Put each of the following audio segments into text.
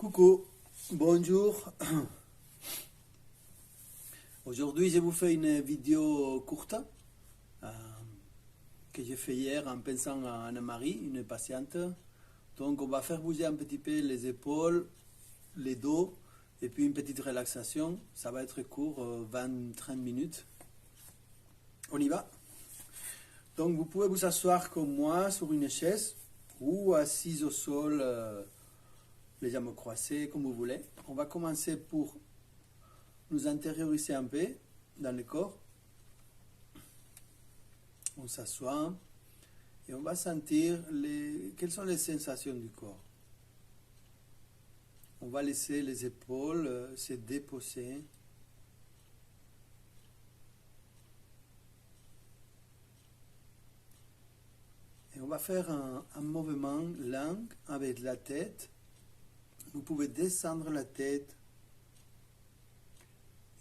Coucou, bonjour. Aujourd'hui, je vous fais une vidéo courte que j'ai fait hier en pensant à Anna-Marie, une patiente. Donc, on va faire bouger un petit peu les épaules, les dos et puis une petite relaxation. Ça va être court, 20-30 minutes. On y va. Donc, vous pouvez vous asseoir comme moi sur une chaise ou assise au sol, les jambes croisées, comme vous voulez. On va commencer pour nous intérioriser un peu dans le corps. On s'assoit et on va sentir quelles sont les sensations du corps. On va laisser les épaules se déposer. Et on va faire un mouvement lent avec la tête. Vous pouvez descendre la tête.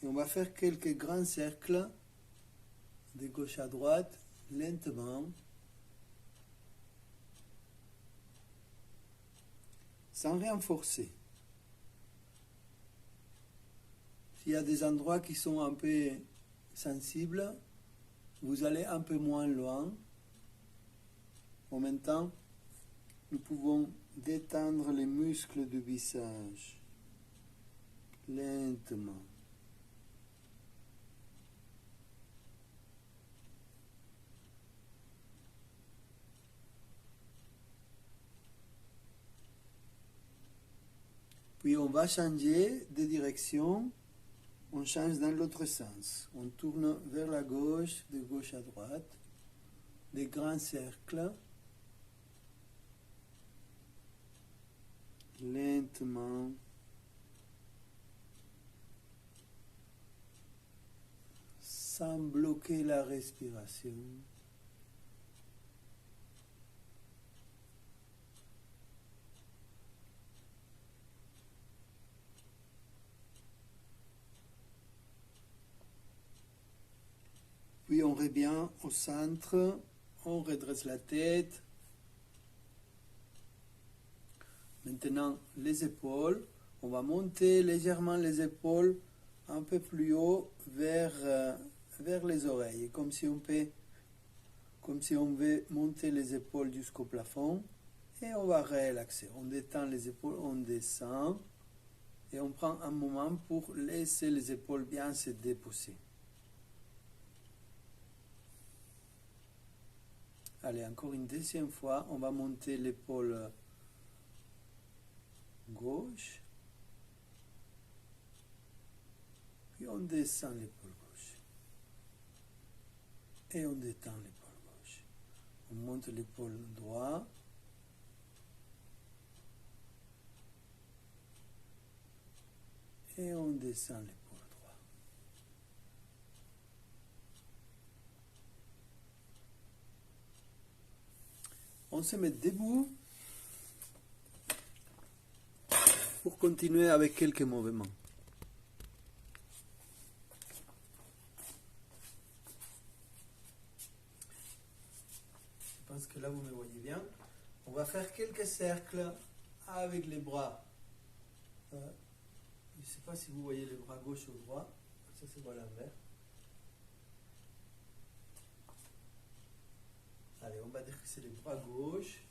Et on va faire quelques grands cercles de gauche à droite, lentement, sans rien forcer. S'il y a des endroits qui sont un peu sensibles, vous allez un peu moins loin. En même temps, nous pouvons détendre les muscles du visage, lentement. Puis on va changer de direction, on change dans l'autre sens. On tourne vers la gauche, de gauche à droite, des grands cercles, lentement. Sans bloquer la respiration. Puis on revient au centre, on redresse la tête. Maintenant, les épaules. On va monter légèrement les épaules un peu plus haut vers les oreilles, comme si on veut monter les épaules jusqu'au plafond. Et on va relaxer. On détend les épaules, on descend. Et on prend un moment pour laisser les épaules bien se déposer. Allez, encore une deuxième fois, on va monter l'épaule gauche. Puis on descend l'épaule gauche. Et on détend l'épaule gauche. On monte l'épaule droite. Et on descend l'épaule droite. On se met debout pour continuer avec quelques mouvements. Je pense que là vous me voyez bien. On va faire quelques cercles avec les bras. Je ne sais pas si vous voyez les bras gauche ou droit. Ça se voit à l'envers. Allez, on va dire que c'est les bras gauche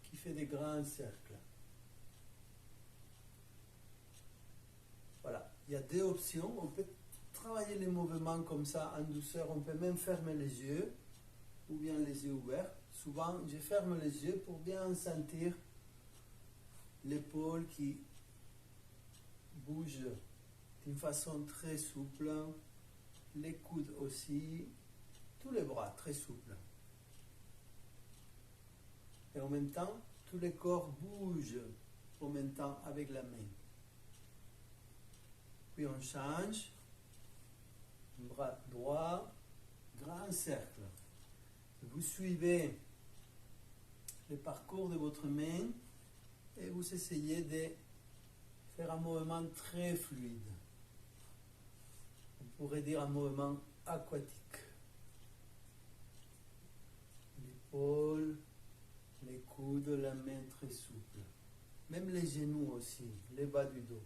qui fait des grands cercles. Voilà, il y a deux options. On peut travailler les mouvements comme ça en douceur. On peut même fermer les yeux ou bien les yeux ouverts. Souvent, je ferme les yeux pour bien sentir l'épaule qui bouge d'une façon très souple. Les coudes aussi. Tous les bras très souples. Et en même temps, tout le corps bouge en même temps avec la main. Puis on change. Bras droit, grand cercle. Vous suivez le parcours de votre main et vous essayez de faire un mouvement très fluide. On pourrait dire un mouvement aquatique. L'épaule, les coudes, la main très souple. Même les genoux aussi, les bas du dos.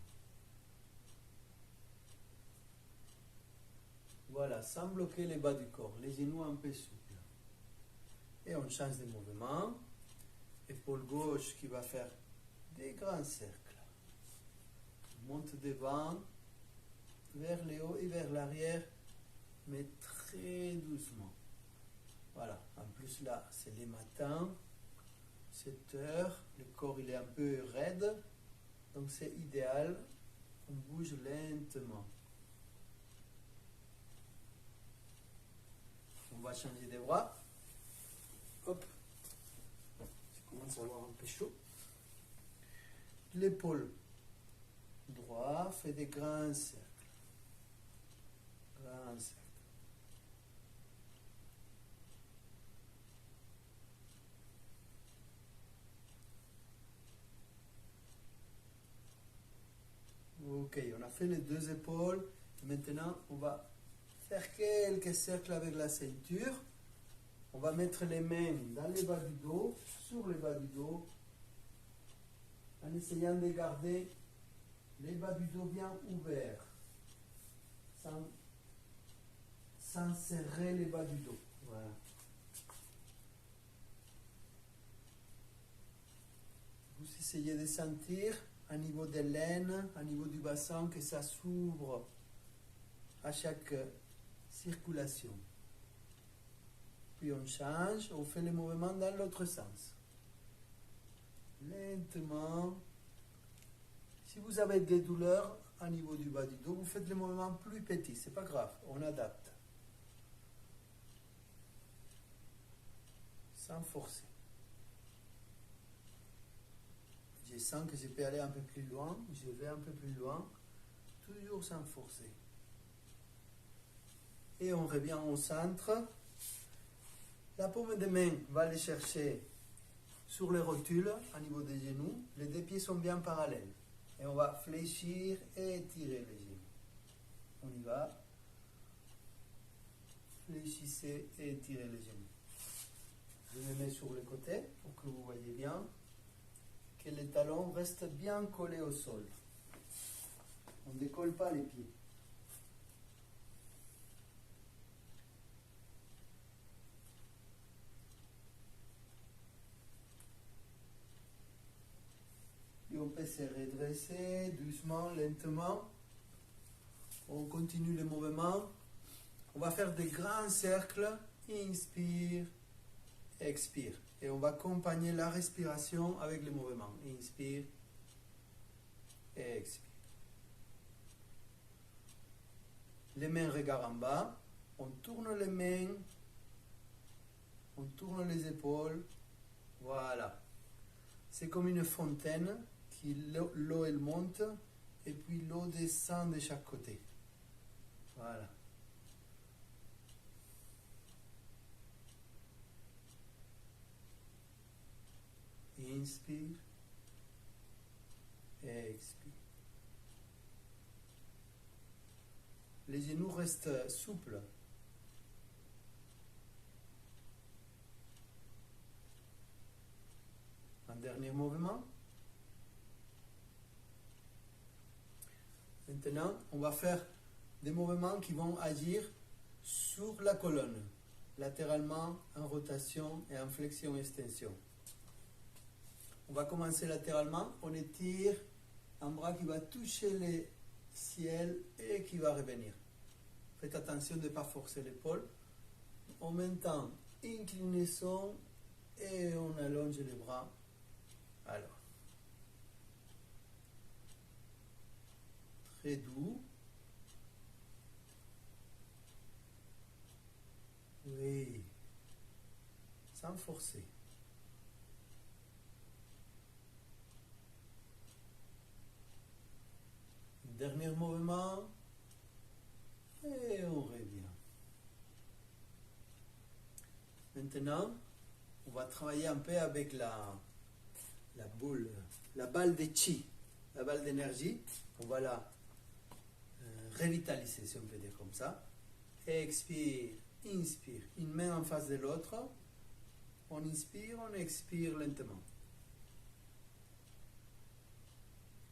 Voilà, sans bloquer les bas du corps, les genoux un peu souples. Et on change de mouvement. Épaule gauche qui va faire des grands cercles. On monte devant, vers le haut et vers l'arrière, mais très doucement. Voilà, en plus là, c'est le matin, 7 heures, le corps il est un peu raide, donc c'est idéal, on bouge lentement. On va changer de bras. Hop, je commence à avoir un peu chaud. L'épaule droite fait des grands cercles. Grands cercles. Ok, on a fait les deux épaules. Maintenant, on va faire quelques cercles avec la ceinture. On va mettre les mains dans les bas du dos, sur les bas du dos, en essayant de garder les bas du dos bien ouverts, sans serrer les bas du dos. Voilà. Vous essayez de sentir au niveau des l'aine, au niveau du bassin, que ça s'ouvre à chaque circulation. Puis on change, on fait le mouvement dans l'autre sens. Lentement. Si vous avez des douleurs au niveau du bas du dos, vous faites le mouvement plus petit, c'est pas grave, on adapte. Sans forcer. Je sens que je peux aller un peu plus loin, je vais un peu plus loin, toujours sans forcer. Et on revient au centre. La paume de main va aller chercher sur les rotules au niveau des genoux. Les deux pieds sont bien parallèles. Et on va fléchir et étirer les genoux. On y va. Fléchissez et étirez les genoux. Je me mets sur le côté pour que vous voyez bien que les talons restent bien collés au sol. On ne décolle pas les pieds. Et on peut se redresser doucement, lentement. On continue le mouvement. On va faire des grands cercles. Inspire, expire. Et on va accompagner la respiration avec le mouvement. Inspire, expire. Les mains regardent en bas. On tourne les mains. On tourne les épaules. Voilà. C'est comme une fontaine. L'eau elle monte et puis l'eau descend de chaque côté. Voilà. Inspire, expire. Les genoux restent souples. Un dernier mouvement. Maintenant, on va faire des mouvements qui vont agir sur la colonne, latéralement, en rotation et en flexion-extension. On va commencer latéralement, on étire un bras qui va toucher le ciel et qui va revenir. Faites attention de ne pas forcer l'épaule. En même temps, inclinaison et on allonge les bras. Alors, très doux. Oui, sans forcer. Dernier mouvement. Et on revient. Maintenant, on va travailler un peu avec la boule, la balle de chi, la balle d'énergie. On va la revitaliser, si on peut dire comme ça. Expire, inspire. Une main en face de l'autre. On inspire, on expire lentement.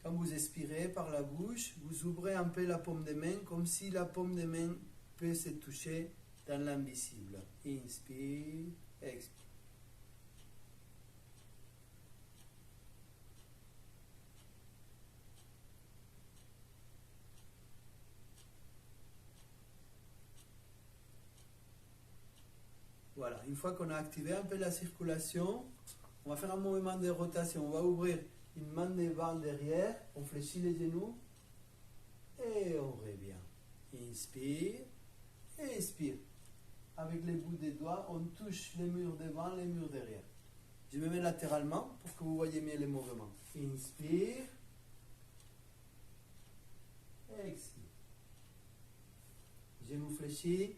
Quand vous expirez par la bouche, vous ouvrez un peu la paume de main, comme si la paume de main peut se toucher dans l'invisible. Inspire, expire. Voilà, une fois qu'on a activé un peu la circulation, on va faire un mouvement de rotation. On va ouvrir une main devant, derrière, on fléchit les genoux et on revient. Inspire et expire. Avec les bouts des doigts, on touche les murs devant, les murs derrière. Je me mets latéralement pour que vous voyez mieux les mouvements. Inspire, expire. Genoux fléchis.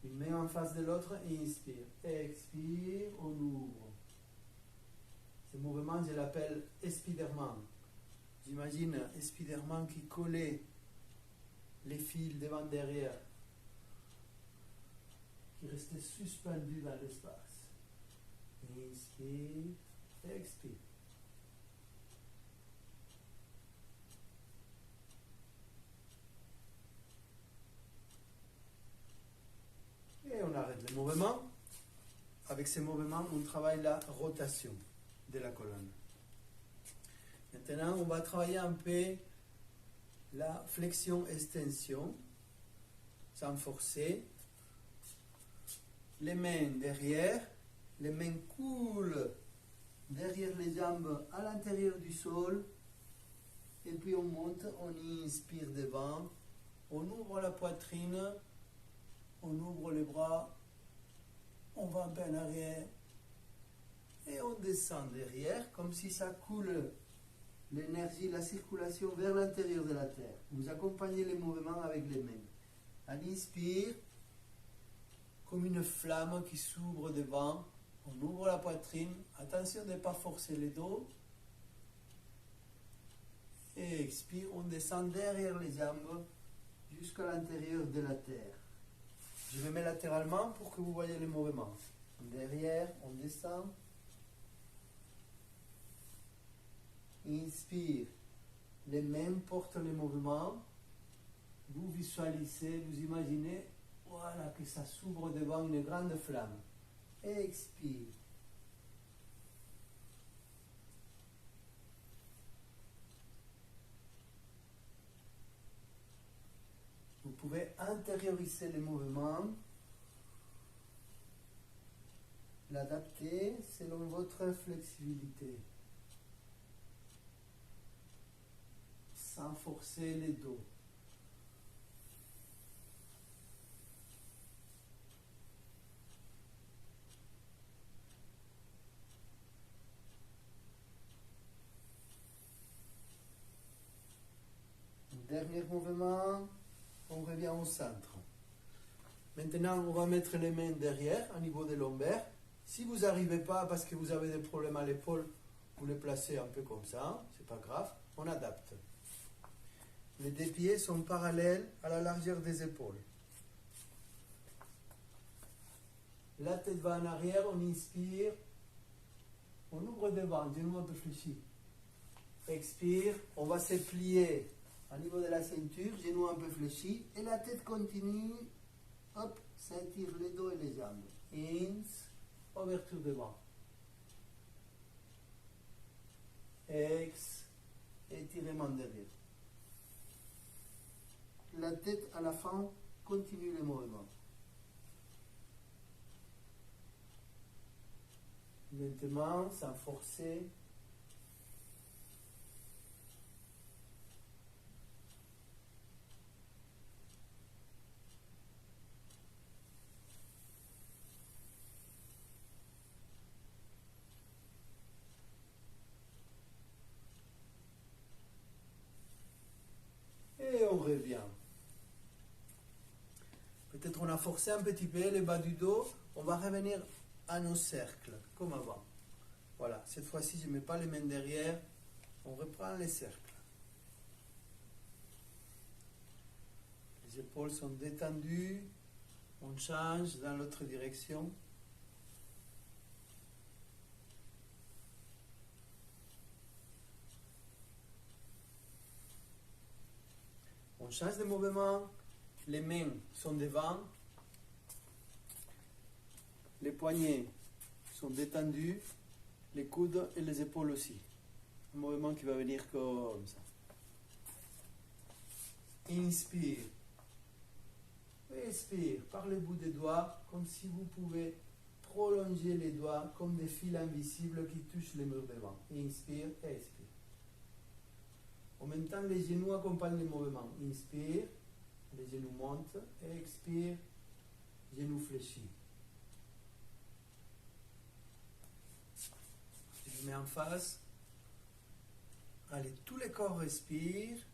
Une main en face de l'autre, inspire, expire, on ouvre. Ce mouvement, je l'appelle Spiderman. J'imagine Spiderman qui collait les fils devant derrière, qui restait suspendu dans l'espace. Inspire, expire. Et on arrête le mouvement. Avec ces mouvements, on travaille la rotation de la colonne. Maintenant, on va travailler un peu la flexion-extension, sans forcer. Les mains derrière, les mains coulent derrière les jambes à l'intérieur du sol. Et puis on monte, on inspire devant, on ouvre la poitrine, on ouvre les bras, on va un peu en arrière et on descend derrière comme si ça coule l'énergie, la circulation vers l'intérieur de la terre. Vous accompagnez les mouvements avec les mains. On inspire comme une flamme qui s'ouvre devant, on ouvre la poitrine, attention de ne pas forcer les dos. Et expire, on descend derrière les jambes jusqu'à l'intérieur de la terre. Je me mets latéralement pour que vous voyez les mouvements. Derrière, on descend. Inspire. Les mains portent les mouvements. Vous visualisez, vous imaginez, voilà, que ça s'ouvre devant une grande flamme. Expire. Vous pouvez intérioriser les mouvements, l'adapter selon votre flexibilité, sans forcer les dos. Dernier mouvement. On revient au centre. Maintenant, on va mettre les mains derrière, au niveau des lombaires. Si vous n'arrivez pas parce que vous avez des problèmes à l'épaule, vous les placez un peu comme ça, c'est pas grave, on adapte. Les deux pieds sont parallèles à la largeur des épaules. La tête va en arrière, on inspire, on ouvre devant, genou un peu fléchi. Expire, on va se plier au niveau de la ceinture, genoux un peu fléchis, et la tête continue, hop, s'étire les dos et les jambes. Ins, ouverture devant. Ex, étirement derrière. La tête à la fin continue le mouvement. Lentement, sans forcer. Et on revient. Peut-être on a forcé un petit peu le bas du dos. On va revenir à nos cercles, comme avant. Voilà, cette fois-ci, je ne mets pas les mains derrière. On reprend les cercles. Les épaules sont détendues. On change dans l'autre direction. On change de mouvement. Les mains sont devant. Les poignets sont détendus. Les coudes et les épaules aussi. Un mouvement qui va venir comme ça. Inspire. Expire par le bout des doigts, comme si vous pouvez prolonger les doigts comme des fils invisibles qui touchent les murs devant. Inspire, expire. En même temps, les genoux accompagnent le mouvement. Inspire, les genoux montent. Expire, genoux fléchis. Je mets en face. Allez, tous les corps respirent.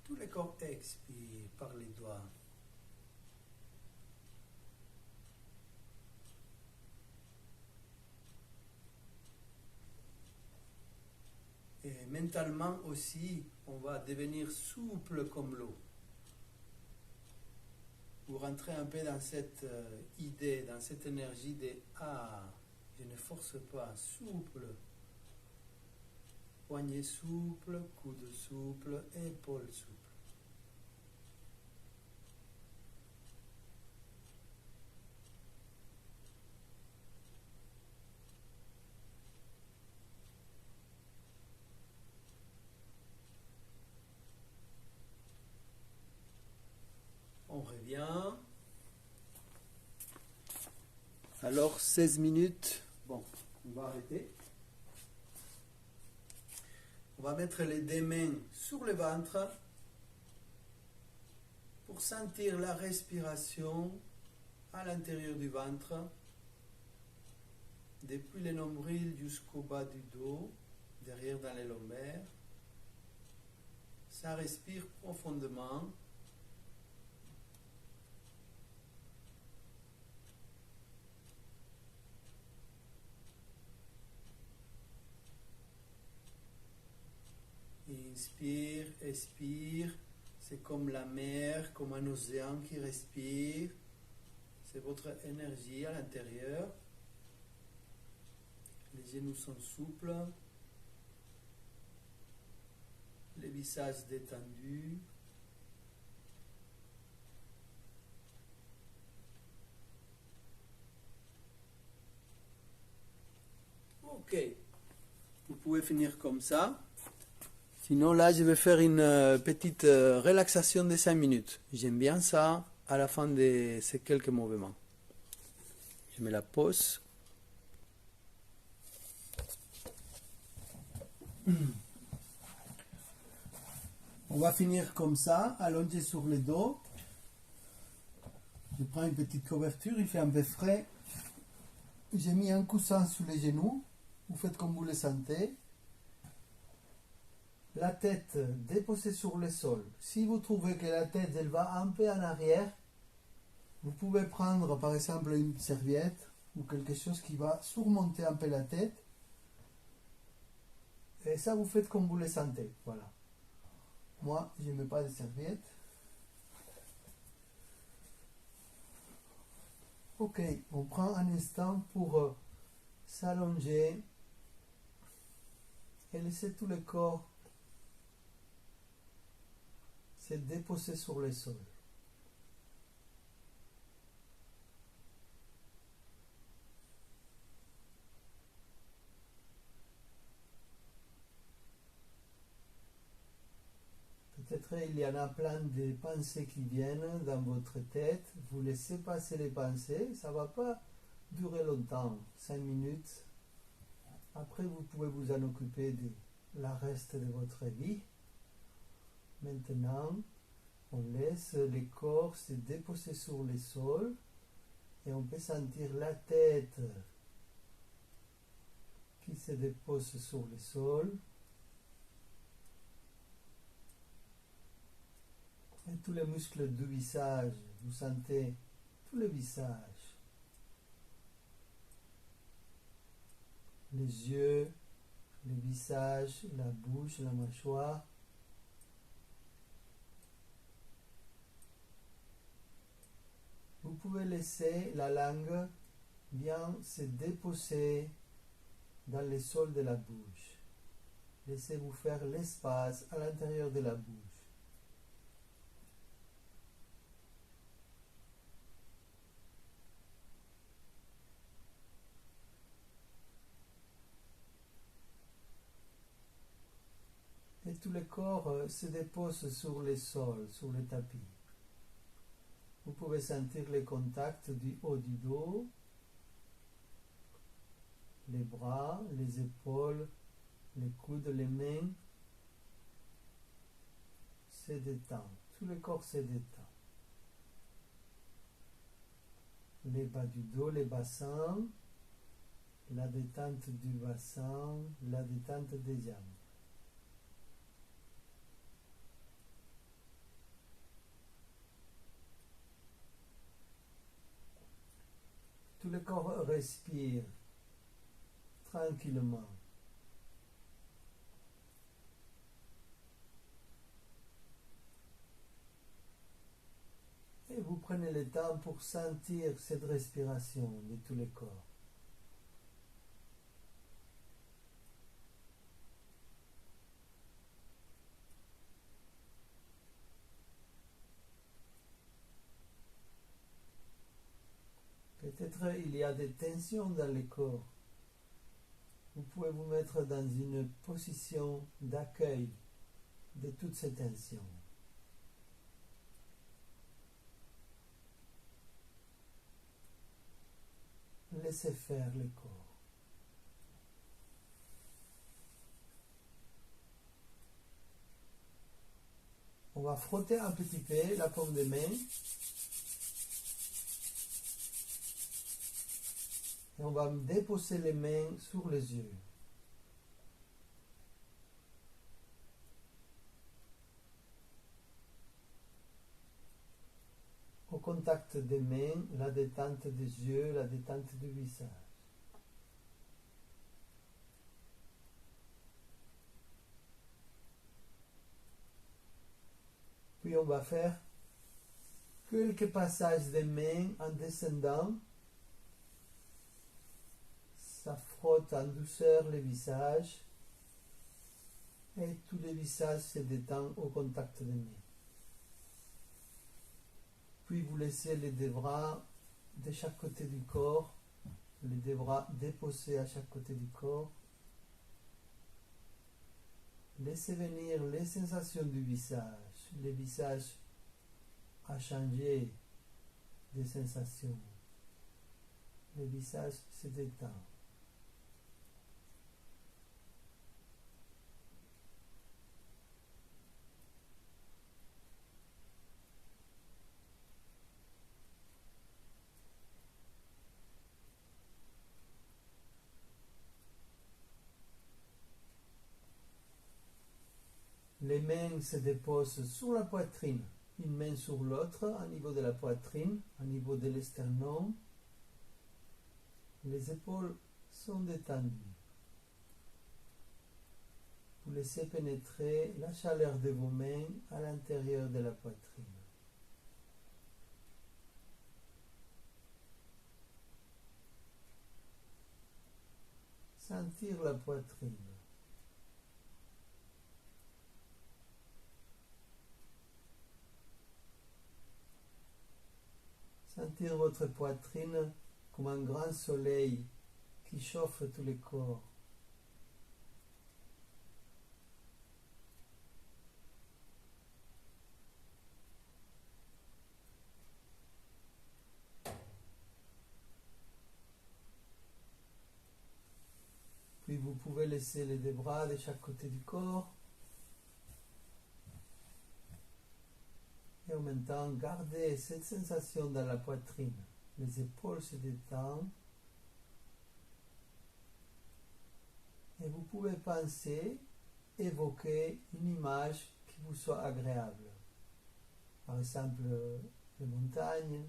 Tous les corps expirent par les doigts. Et mentalement aussi, on va devenir souple comme l'eau. Vous rentrez un peu dans cette idée, dans cette énergie de « Ah, je ne force pas, souple ». Poignet souple, coude souple, épaule souple. On revient. Alors 16 minutes. Bon, on va arrêter. On va mettre les deux mains sur le ventre pour sentir la respiration à l'intérieur du ventre, depuis le nombril jusqu'au bas du dos, derrière dans les lombaires. Ça respire profondément. Inspire, expire. C'est comme la mer, comme un océan qui respire. C'est votre énergie à l'intérieur. Les genoux sont souples. Les visages détendus. Ok. Vous pouvez finir comme ça. Sinon, là, je vais faire une petite relaxation de 5 minutes. J'aime bien ça à la fin de ces quelques mouvements. Je mets la pause. On va finir comme ça, allongé sur le dos. Je prends une petite couverture, il fait un peu frais. J'ai mis un coussin sous les genoux. Vous faites comme vous le sentez. La tête déposée sur le sol. Si vous trouvez que la tête elle va un peu en arrière, vous pouvez prendre par exemple une serviette ou quelque chose qui va surmonter un peu la tête. Et ça, vous faites comme vous le sentez. Voilà. Moi, je ne mets pas de serviette. Ok, on prend un instant pour s'allonger et laisser tout le corps se déposer sur le sol. Peut-être il y en a plein de pensées qui viennent dans votre tête. Vous laissez passer les pensées. Ça ne va pas durer longtemps, 5 minutes. Après, vous pouvez vous en occuper de la reste de votre vie. Maintenant, on laisse le corps se déposer sur le sol et on peut sentir la tête qui se dépose sur le sol. Et tous les muscles du visage, vous sentez tout le visage. Les yeux, le visage, la bouche, la mâchoire. Vous pouvez laisser la langue bien se déposer dans le sol de la bouche. Laissez-vous faire l'espace à l'intérieur de la bouche. tout le corps se dépose sur le sol, sur le tapis. Vous pouvez sentir les contacts du haut du dos, les bras, les épaules, les coudes, les mains se détendent. Tout le corps se détend. Les bas du dos, les bassins, la détente du bassin, la détente des jambes. Tout le corps respire tranquillement. Et vous prenez le temps pour sentir cette respiration de tout le corps. Peut-être il y a des tensions dans le corps. Vous pouvez vous mettre dans une position d'accueil de toutes ces tensions. Laissez faire le corps. On va frotter un petit peu la paume de main. Et on va déposer les mains sur les yeux. Au contact des mains, la détente des yeux, la détente du visage. Puis on va faire quelques passages des mains en descendant. Ça frotte en douceur le visage et tout le visage se détend au contact des mains. Puis vous laissez les deux bras de chaque côté du corps, les deux bras déposés à chaque côté du corps. Laissez venir les sensations du visage. Le visage a changé de sensation. Le visage se détend. Les mains se déposent sur la poitrine, une main sur l'autre, au niveau de la poitrine, au niveau de l'esternum. Les épaules sont détendues. Vous laissez pénétrer la chaleur de vos mains à l'intérieur de la poitrine. Sentir la poitrine. Sentir votre poitrine comme un grand soleil qui chauffe tout le corps. Puis vous pouvez laisser les deux bras de chaque côté du corps. Et en même temps, gardez cette sensation dans la poitrine. Les épaules se détendent. Et vous pouvez penser, évoquer une image qui vous soit agréable. Par exemple, les montagnes,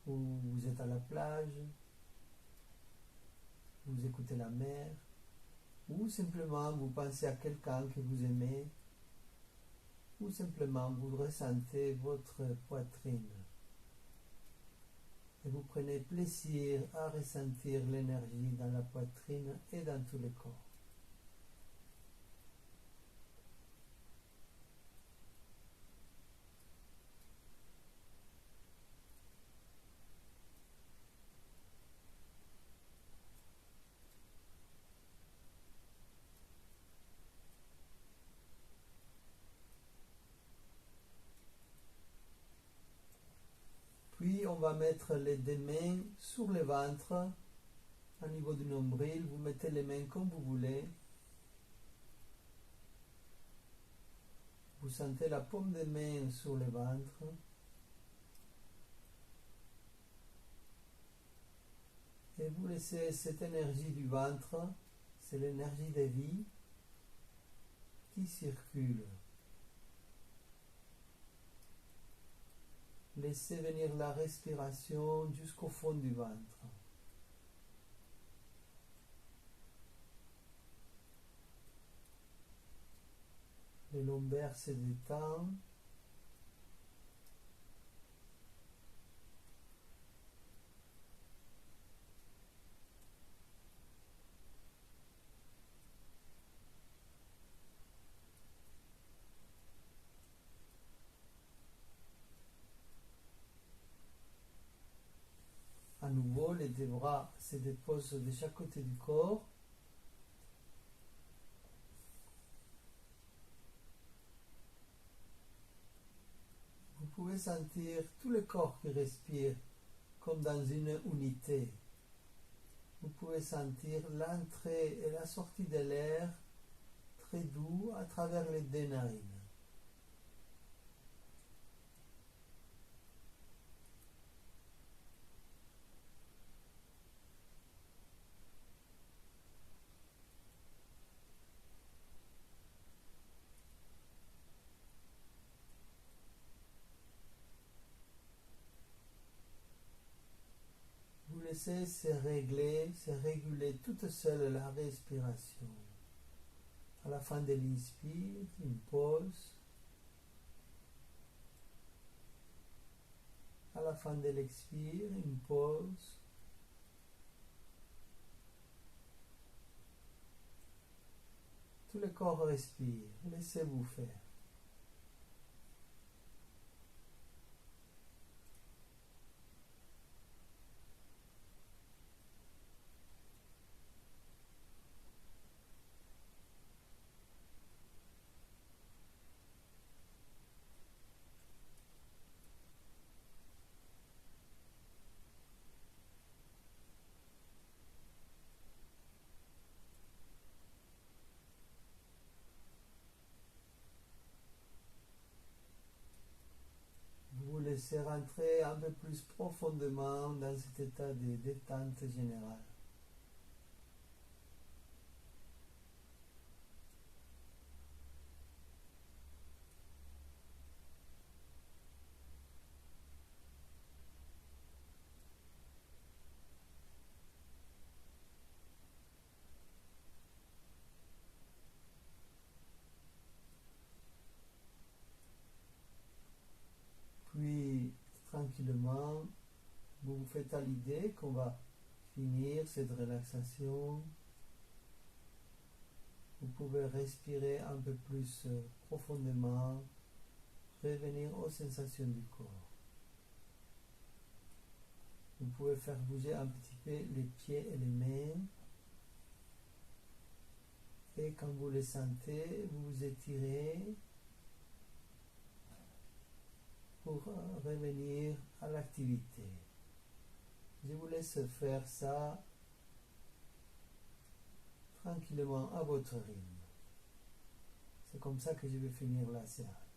ou vous êtes à la plage, vous écoutez la mer, ou simplement vous pensez à quelqu'un que vous aimez, ou simplement vous ressentez votre poitrine. Et vous prenez plaisir à ressentir l'énergie dans la poitrine et dans tout le corps. on va mettre les deux mains sur le ventre, au niveau du nombril. Vous mettez les mains comme vous voulez. Vous sentez la paume des mains sur le ventre. Et vous laissez cette énergie du ventre, c'est l'énergie de vie qui circule. Laissez venir la respiration jusqu'au fond du ventre. Le lombaire se détend. À nouveau, les deux bras se déposent de chaque côté du corps. Vous pouvez sentir tout le corps qui respire comme dans une unité. Vous pouvez sentir l'entrée et la sortie de l'air très doux à travers les deux narines. Vous laissez se régler, se réguler toute seule la respiration. À la fin de l'inspire, une pause. À la fin de l'expire, une pause. Tout le corps respire, laissez-vous faire. Vous laissez rentrer un peu plus profondément dans cet état de détente générale. Puis, tranquillement, vous vous faites à l'idée qu'on va finir cette relaxation. Vous pouvez respirer un peu plus profondément, revenir aux sensations du corps. Vous pouvez faire bouger un petit peu les pieds et les mains. Et quand vous les sentez, vous vous étirez pour revenir à l'activité. Je vous laisse faire ça tranquillement à votre rythme. C'est comme ça que je vais finir la séance.